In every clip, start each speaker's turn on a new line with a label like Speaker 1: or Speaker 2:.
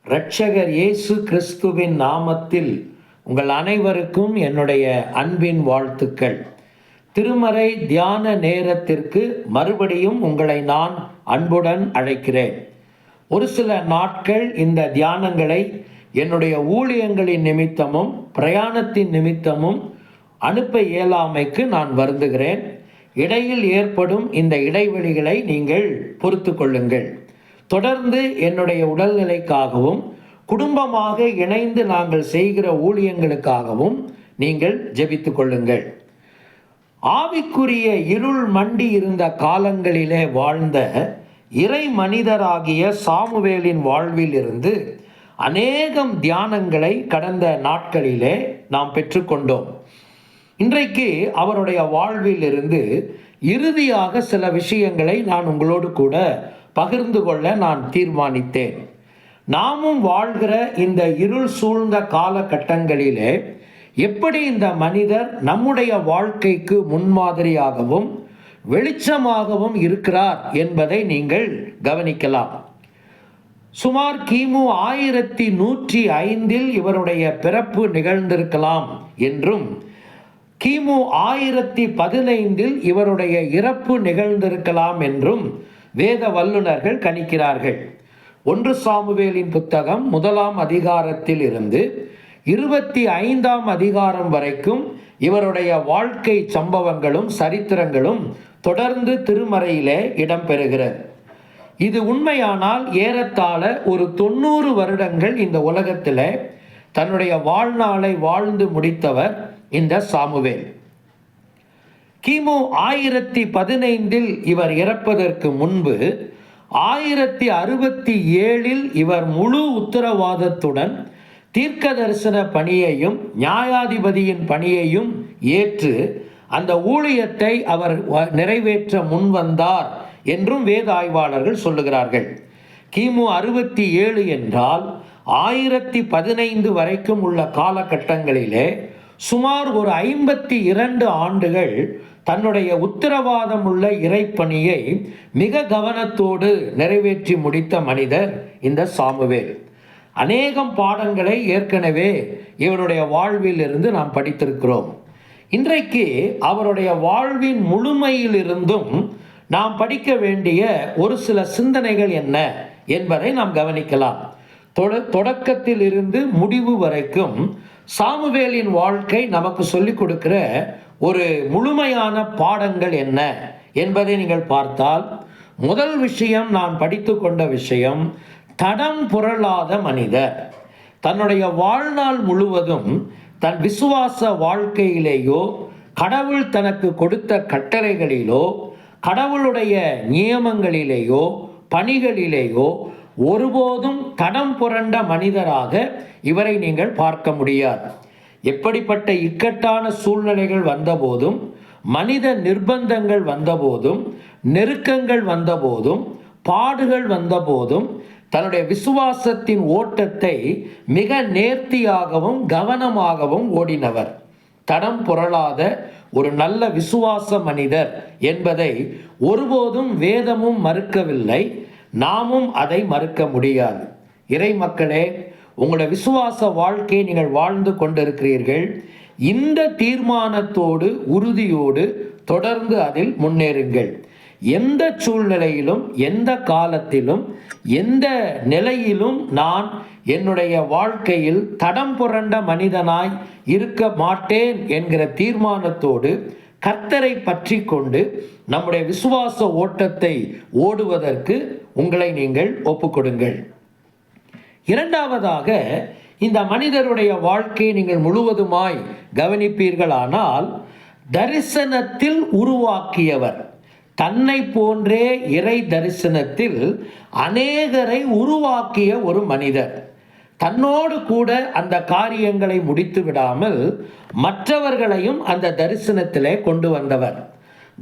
Speaker 1: இரட்சகர் இயேசு கிறிஸ்துவின் நாமத்தில் உங்கள் அனைவருக்கும் என்னுடைய அன்பின் வாழ்த்துக்கள். திருமறை தியான நேரத்திற்கு மறுபடியும் உங்களை நான் அன்புடன் அழைக்கிறேன். ஒரு சில நாட்கள் இந்த தியானங்களை என்னுடைய ஊழியங்களின் நிமித்தமும் பிரயாணத்தின் நிமித்தமும் அனுப்ப இயலாமைக்கு நான் வருந்துகிறேன். இடையில் ஏற்படும் இந்த இடைவெளிகளை நீங்கள் பொறுத்து கொள்ளுங்கள். தொடர்ந்து என்னுடைய உடல்நிலைக்காகவும் குடும்பமாக இணைந்து நாங்கள் செய்கிற ஊழியங்களுக்காகவும் நீங்கள் ஜெபித்து கொள்ளுங்கள். ஆவிக்குரிய இருள் மண்டி இருந்த காலங்களிலே வாழ்ந்த இறை மனிதராகிய சாமுவேலின் வாழ்வில் இருந்து அநேகம் தியானங்களை கடந்த நாட்களிலே நாம் பெற்றுக்கொண்டோம். இன்றைக்கு அவருடைய வாழ்வில் இருந்து இறுதியாக சில விஷயங்களை நான் உங்களோடு கூட பகிர்ந்து கொள்ள நான் தீர்மானித்தேன். நாமும் வாழ்கிற இந்த இருள் சூழ்ந்த காலகட்டங்களிலே எப்படி இந்த மனிதர் நம்முடைய வாழ்க்கைக்கு முன்மாதிரியாகவும் வெளிச்சமாகவும் இருக்கிறார் என்பதை நீங்கள் கவனிக்கலாம். சுமார் கிமு 1105 இவருடைய பிறப்பு நிகழ்ந்திருக்கலாம் என்றும் கிமு 1015 இவருடைய இறப்பு நிகழ்ந்திருக்கலாம் என்றும் வேத வல்லுநர்கள் கணிக்கிறார்கள். 1 சாமுவேலின் புத்தகம் 1ஆம் அதிகாரத்தில் இருந்து 25ஆம் அதிகாரம் வரைக்கும் இவருடைய வாழ்க்கை சம்பவங்களும் சரித்திரங்களும் தொடர்ந்து திருமறையிலே இடம்பெறுகிறது. இது உண்மையானால் ஏறத்தாழ ஒரு 90 வருடங்கள் இந்த உலகத்தில் தன்னுடைய வாழ்நாளை வாழ்ந்து முடித்தவர் இந்த சாமுவேல். கிமு 1015 இவர் இறப்பதற்கு முன்பு 1067 இவர் முழு உத்தரவாதத்துடன் தீர்க்க தரிசன பணியையும் நியாயாதிபதியின் பணியையும் ஏற்று அந்த ஊழியத்தை அவர் நிறைவேற்ற முன்வந்தார் என்றும் வேத ஆய்வாளர்கள் சொல்லுகிறார்கள். கிமு 67 என்றால் 1015 வரைக்கும் உள்ள காலகட்டங்களிலே சுமார் ஒரு 52 ஆண்டுகள் தன்னுடைய உத்தரவாதம் உள்ள இறைப்பணியை மிக கவனத்தோடு நிறைவேற்றி முடித்த மனிதர் இந்த சாமுவேல். அநேகம் பாடங்களை ஏற்கனவே இவருடைய வாழ்வில் இருந்து நாம் படித்திருக்கிறோம். இன்றைக்கு அவருடைய வாழ்வின் முழுமையிலிருந்தும் நாம் படிக்க வேண்டிய ஒரு சில சிந்தனைகள் என்ன என்பதை நாம் கவனிக்கலாம். தொடக்கத்தில் இருந்து முடிவு வரைக்கும் சாமுவேலின் வாழ்க்கை நமக்கு சொல்லிக் கொடுக்கிற ஒரு முழுமையான பாடங்கள் என்ன என்பதை நீங்கள் பார்த்தால், முதல் விஷயம் நான் படித்து கொண்ட விஷயம், தடம் புரளாத மனிதர். தன்னுடைய வாழ்நாள் முழுவதும் தன் விசுவாச வாழ்க்கையிலேயோ கடவுள் தனக்கு கொடுத்த கட்டளைகளிலோ கடவுளுடைய நியமங்களிலேயோ பணிகளிலேயோ ஒருபோதும் தடம் புரண்ட மனிதராக இவரை நீங்கள் பார்க்க முடியாது. எப்படிப்பட்ட இக்கட்டான சூழ்நிலைகள் வந்தபோதும், மனித நிர்பந்தங்கள் வந்தபோதும், நெருக்கங்கள் வந்தபோதும், பாடுகள் வந்தபோதும் தன்னுடைய விசுவாசத்தின் ஓட்டத்தை மிக நேர்த்தியாகவும் கவனமாகவும் ஓடினவர். தடம் புரளாத ஒரு நல்ல விசுவாச மனிதர் என்பதை ஒருபோதும் வேதமும் மறுக்கவில்லை, நாமும் அதை மறுக்க முடியாது. இறை மக்களே, உங்களுடைய விசுவாச வாழ்க்கையை நீங்கள் வாழ்ந்து கொண்டிருக்கிறீர்கள். இந்த தீர்மானத்தோடு உறுதியோடு தொடர்ந்து அதில் முன்னேறுங்கள். எந்த சூழ்நிலையிலும் எந்த காலத்திலும் எந்த நிலையிலும் நான் என்னுடைய வாழ்க்கையில் தடம் புரண்ட மனிதனாய் இருக்க மாட்டேன் என்கிற தீர்மானத்தோடு கர்த்தரை பற்றி கொண்டு நம்முடைய விசுவாச ஓட்டத்தை ஓடுவதற்கு உங்களை நீங்கள் ஒப்புக்கொடுங்கள். இரண்டாவதாக, இந்த மனிதருடைய வாழ்க்கையை நீங்கள் முழுவதுமாய் கவனிப்பீர்களானால், தரிசனத்தில் உருவாக்கியவர். தன்னை போன்றே இறை தரிசனத்தில் அநேகரை உருவாக்கிய ஒரு மனிதர். தன்னோடு கூட அந்த காரியங்களை முடித்து விடாமல் மற்றவர்களையும் அந்த தரிசனத்திலே கொண்டு வந்தவர்.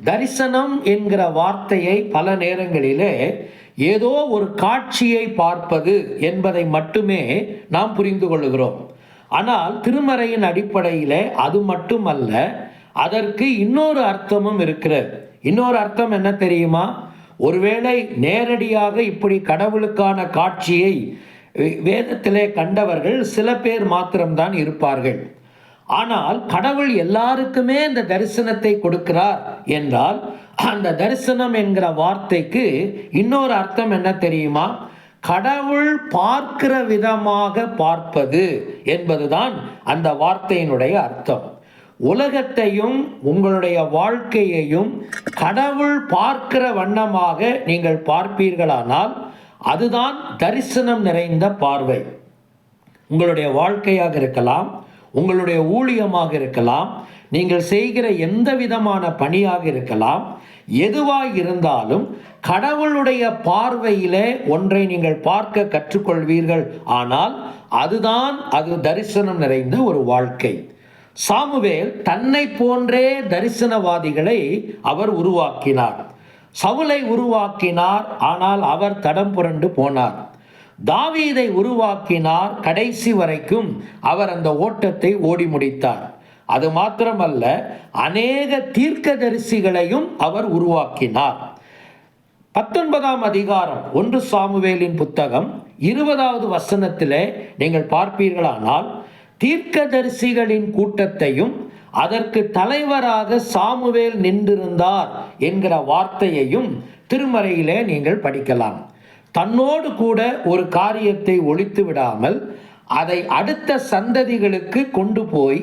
Speaker 1: தரிசனம் என்கிற வார்த்தையை பல நேரங்களிலே ஏதோ ஒரு காட்சியை பார்ப்பது என்பதை மட்டுமே நாம் புரிந்து கொள்கிறோம். ஆனால் திருமறையின் அடிப்படையிலே அது மட்டுமல்ல, அதற்கு இன்னொரு அர்த்தமும் இருக்கிறது. இன்னொரு அர்த்தம் என்ன தெரியுமா? ஒருவேளை நேரடியாக இப்படி கடவுளுக்கான காட்சியை வேதத்திலே கண்டவர்கள் சில பேர் மாத்திரம்தான் இருப்பார்கள். ஆனால் கடவுள் எல்லாருக்குமே இந்த தரிசனத்தை கொடுக்கிறார் என்றால், அந்த தரிசனம் என்கிற வார்த்தைக்கு இன்னொரு அர்த்தம் என்ன தெரியுமா? கடவுள் பார்க்கிற விதமாக பார்ப்பது என்பதுதான் அந்த வார்த்தையினுடைய அர்த்தம். உலகத்தையும் உங்களுடைய வாழ்க்கையையும் கடவுள் பார்க்கிற வண்ணமாக நீங்கள் பார்ப்பீர்களானால் அதுதான் தரிசனம் நிறைந்த பார்வை. உங்களுடைய வாழ்க்கையாக இருக்கலாம், உங்களுடைய ஊழியமாக இருக்கலாம், நீங்கள் செய்கிற எந்த விதமான பணியாக இருக்கலாம், எதுவாக இருந்தாலும் கடவுளுடைய பார்வையிலே ஒன்றை நீங்கள் பார்க்க கற்றுக்கொள்வீர்கள். ஆனால் அது தரிசனம் நிறைந்த ஒரு வாழ்க்கை. சாமுவேல் தன்னை போன்றே தரிசனவாதிகளை அவர் உருவாக்கினார். சவுலை உருவாக்கினார், ஆனால் அவர் தடம் புரண்டு போனார். தாவீதை உருவாக்கினார், கடைசி வரைக்கும் அவர் அந்த ஓட்டத்தை ஓடி முடித்தார். அது மாத்திரமல்ல, அநேக தீர்க்கதரிசிகளையும் அவர் உருவாக்கினார். 19ஆம் அதிகாரம் 1 சாமுவேலின் புத்தகம் 20வது வசனத்திலே நீங்கள் பார்ப்பீர்களானால், தீர்க்கதரிசிகளின் கூட்டத்தையும் அதற்கு தலைவராக சாமுவேல் நின்றிருந்தார் என்கிற வார்த்தையையும் திருமறையிலே நீங்கள் படிக்கலாம். தன்னோடு கூட ஒரு காரியத்தை ஒழித்து விடாமல் அதை அடுத்த சந்ததிகளுக்கு கொண்டு போய்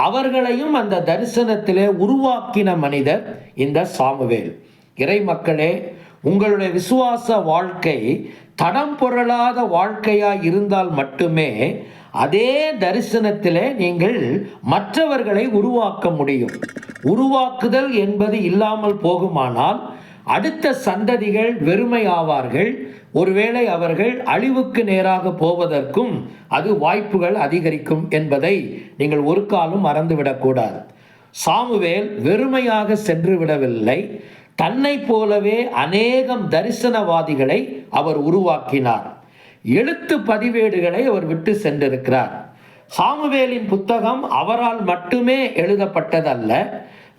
Speaker 1: அவர்களையும் அந்த தரிசனத்திலே உருவாக்கின மனிதர் இந்த சாமுவேல். இறை மக்களே, உங்களுடைய விசுவாச வாழ்க்கை தடம் புரளாத வாழ்க்கையாய் இருந்தால் மட்டுமே அதே தரிசனத்திலே நீங்கள் மற்றவர்களை உருவாக்க முடியும். உருவாக்குதல் என்பது இல்லாமல் போகுமானால் அடுத்த சந்ததிகள் வெறுமை ஆவார்கள். ஒருவேளை அவர்கள் அழிவுக்கு நேராக போவதற்கும் அது வாய்ப்புகள் அதிகரிக்கும் என்பதை நீங்கள் ஒரு காலம் மறந்துவிடக்கூடாது. சாமுவேல் வெறுமையாக சென்று விடவில்லை. தன்னை போலவே அநேகம் தரிசனவாதிகளை அவர் உருவாக்கினார். எழுத்து பதிவேடுகளை அவர் விட்டு சென்றிருக்கிறார். சாமுவேலின் புத்தகம் அவரால் மட்டுமே எழுதப்பட்டதல்ல,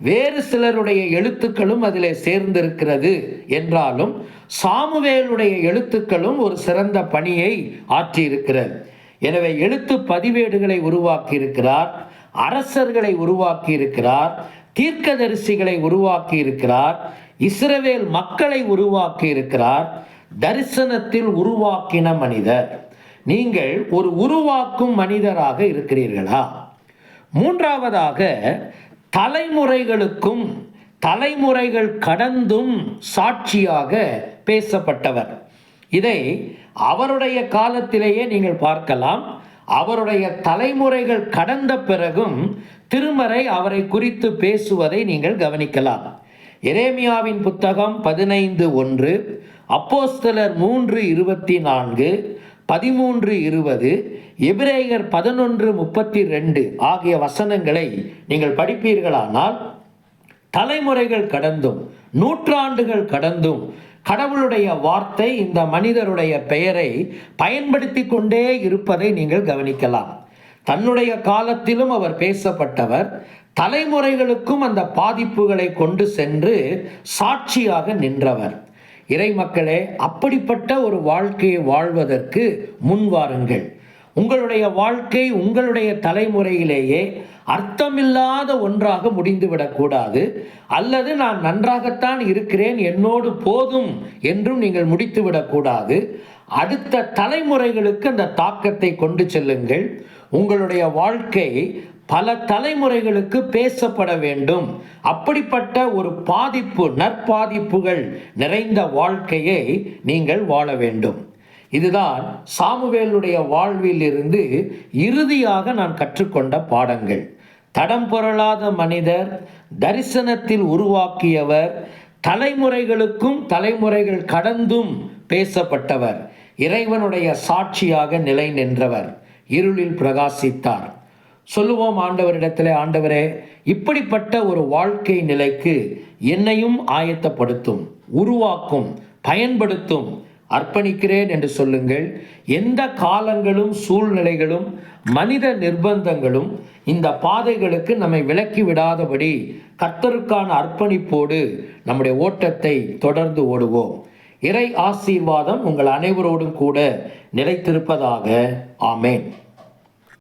Speaker 1: வேறு சிலருடைய எழுத்துக்களும் அதிலே சேர்ந்திருக்கிறது. என்றாலும் சாமுவேலுடைய எழுத்துக்களும் ஒரு சிறந்த பணியை ஆற்றியிருக்கிறது. எனவே எழுத்து பதிவேடுகளை உருவாக்கி இருக்கிறார், அரசர்களை உருவாக்கி இருக்கிறார், தீர்க்கதரிசிகளை உருவாக்கி இருக்கிறார், இஸ்ரவேல் மக்களை உருவாக்கி இருக்கிறார். தரிசனத்தில் உருவாக்கின மனிதர். நீங்கள் ஒரு உருவாக்கும் மனிதராக இருக்கிறீர்களா? மூன்றாவதாக, தலைமுறைகளுக்கும் தலைமுறைகள் கடந்தும் சாட்சியாக பேசப்பட்டவர். இதை அவருடைய காலத்திலேயே நீங்கள் பார்க்கலாம். அவருடைய தலைமுறைகள் கடந்த பிறகும் திருமறை அவரை குறித்து பேசுவதை நீங்கள் கவனிக்கலாம். எரேமியாவின் புத்தகம் 15:1, அப்போஸ்தலர் 3:24, 13:20, எபிரேயர் 11:32 ஆகிய வசனங்களை நீங்கள் படிப்பீர்களானால், தலைமுறைகள் கடந்தும் நூற்றாண்டுகள் கடந்தும் கடவுளுடைய வார்த்தை இந்த மனிதருடைய பெயரை பயன்படுத்தி கொண்டே இருப்பதை நீங்கள் கவனிக்கலாம். தன்னுடைய காலத்திலும் அவர் பேசப்பட்டவர், தலைமுறைகளுக்கும் அந்த பாதிப்புகளை கொண்டு சென்று சாட்சியாக நின்றவர். இறை மக்களே, அப்படிப்பட்ட ஒரு வாழ்க்கையை வாழ்வதற்கு முன்வாருங்கள். உங்களுடைய வாழ்க்கை உங்களுடைய தலைமுறையிலேயே அர்த்தமில்லாத ஒன்றாக முடிந்துவிடக்கூடாது. அல்லது நான் நன்றாகத்தான் இருக்கிறேன், என்னோடு போதும் என்றும் நீங்கள் முடித்துவிடக்கூடாது. அடுத்த தலைமுறைகளுக்கு அந்த தாக்கத்தை கொண்டு செல்லுங்கள். உங்களுடைய வாழ்க்கை பல தலைமுறைகளுக்கு பேசப்பட வேண்டும். அப்படிப்பட்ட ஒரு நற்பாதிப்புகள் நிறைந்த வாழ்க்கையை நீங்கள் வாழ வேண்டும். இதுதான் சாமுவேலுடைய வாழ்வில் இருந்து இறுதியாக நான் கற்றுக்கொண்ட பாடங்கள். தடம் புரளாத மனிதர், தரிசனத்தில் உருவாக்கியவர், தலைமுறைகளுக்கும் தலைமுறைகள் கடந்தும் பேசப்பட்டவர், இறைவனுடைய சாட்சியாக நிலை நின்றவர், இருளில் பிரகாசித்தார். சொல்லுவோம் ஆண்டவரிடத்தில், ஆண்டவரே, இப்படிப்பட்ட ஒரு வாழ்க்கை நிலைக்கு என்னையும் ஆயத்தப்படுத்தும், உருவாக்கும், பயன்படுத்தும், அர்ப்பணிக்கிறேன் என்று சொல்லுங்கள். எந்த காலங்களும் சூழ்நிலைகளும் மனித நிர்பந்தங்களும் இந்த பாதைகளுக்கு நம்மை விலக்கி விடாதபடி கர்த்தருக்கான அர்ப்பணிப்போடு நம்முடைய ஓட்டத்தை தொடர்ந்து ஓடுவோம். இறை ஆசீர்வாதம் உங்கள் அனைவரோடும் கூட நிலைத்திருப்பதாக. ஆமேன்.